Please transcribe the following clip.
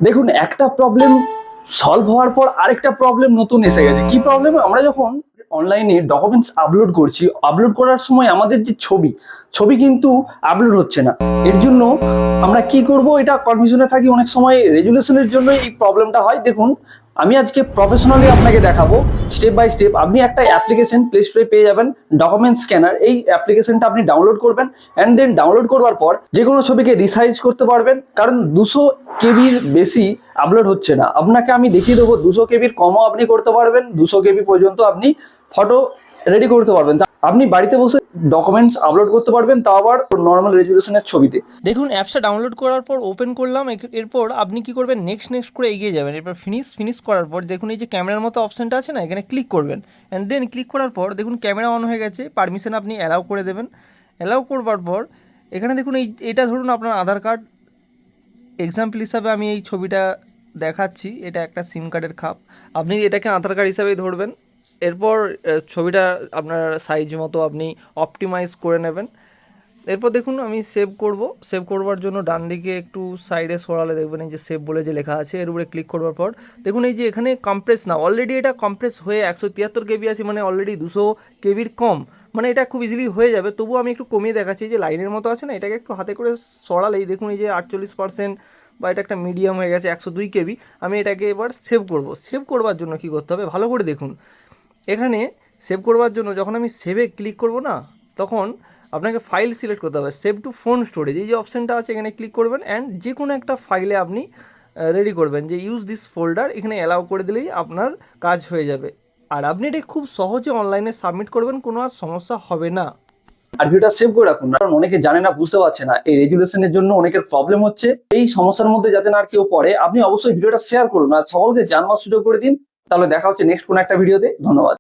দেখুন, একটা problem solve হওয়ার পর আরেকটা প্রবলেম নতুন এসে গেছে। কি প্রবলেম? আমরা যখন অনলাইনে ডকুমেন্টস আপলোড করছি, আপলোড করার সময় আমাদের যে ছবি কিন্তু আপলোড হচ্ছে না। এর জন্য আমরা কি করব, এটা কনফিউশনে থাকি। অনেক সময় রেজুলেশনের জন্য এই প্রবলেমটা হয়। দেখুন, আমি আজকে প্রফেশনালি আপনাকে দেখাবো স্টেপ বাই স্টেপ। আপনি একটা অ্যাপ্লিকেশন প্লে স্টোরে পেয়ে যাবেন, ডকুমেন্ট স্ক্যানার। এই অ্যাপ্লিকেশনটা আপনি ডাউনলোড করবেন, অ্যান্ড দেন ডাউনলোড করবার পর যে কোনো ছবিকে রিসাইজ করতে পারবেন। কারণ 200 কেবির বেশি আপলোড হচ্ছে না। আপনাকে আমি দেখিয়ে দেবো 200 কেবির কমও আপনি করতে পারবেন, 200 কেবি পর্যন্ত আপনি ফটো রেডি করতে পারবেন। আপনি বাড়িতে বসে ডকুমেন্টস আপলোড করতে পারবেন, তাও আবার নর্মাল রেজুলেশনের ছবিতে। দেখুন, অ্যাপসটা ডাউনলোড করার পর ওপেন করলাম। এরপর আপনি কি করবেন, নেক্সট করে এগিয়ে যাবেন। এরপর ফিনিশ করার পর দেখুন এই যে ক্যামেরার মতো অপশানটা আছে না, এখানে ক্লিক করবেন। অ্যান্ড দেন ক্লিক করার পর দেখুন ক্যামেরা অন হয়ে গেছে। পারমিশন আপনি অ্যালাউ করে দেবেন। অ্যালাউ করবার পর এখানে দেখুন এটা ধরুন আপনার আধার কার্ড। এক্সাম্পল হিসাবে আমি এই ছবিটা দেখাচ্ছি, এটা একটা সিম কার্ডের খাপ। আপনি এটাকে আধার কার্ড হিসাবেই ধরবেন। এরপর ছবিটা আপনার সাইজ মতো আপনি অপটিমাইজ করে নেবেন। এরপর দেখুন আমি সেভ করবার জন্য ডান দিকে একটু সাইডে সরালে দেখবেন এই যে সেভ বলে যে লেখা আছে, এর উপরে ক্লিক করবার পর দেখুন এই যে এখানে কম্প্রেস না, অলরেডি এটা কম্প্রেস হয়ে 173 কেবি আছে, মানে অলরেডি 200 কেবির কম। মানে এটা খুব ইজিলি হয়ে যাবে। তবুও আমি একটু কমিয়ে দেখাচ্ছি। যে লাইনের মতো আছে না, এটাকে একটু হাতে করে সরালেই দেখুন এই যে 48%, বা এটা একটা মিডিয়াম হয়ে গেছে 102 কেবি। আমি এটাকে এবার সেভ করবার জন্য কী করতে হবে ভালো করে দেখুন। এখানে সেভ করবার জন্য যখন আমি সেভে ক্লিক করব না, তখন আপনাকে ফাইল সিলেক্ট করতে হবে। সেভ টু ফোন স্টোরেজ এই যে অপশানটা আছে, এখানে ক্লিক করবেন। অ্যান্ড যে কোনো একটা ফাইলে আপনি রেডি করবেন, যে ইউজ দিস ফোল্ডার, এখানে অ্যালাউ করে দিলেই আপনার কাজ হয়ে যাবে। আর আপনি এটা খুব সহজে অনলাইনে সাবমিট করবেন, কোনো আর সমস্যা হবে না। আর ভিডিওটা সেভ করে রাখুন, কারণ অনেকে জানে না, বুঝতে পারছে না। এই রেজুলেশনের জন্য অনেকের প্রবলেম হচ্ছে। এই সমস্যার মধ্যে যাতে না আর কেউ পড়ে, আপনি অবশ্যই ভিডিওটা শেয়ার করুন আর সকলকে জানবার সুযোগ করে দিন। তাহলে দেখা হচ্ছে নেক্সট কোনো একটা ভিডিওতে। ধন্যবাদ।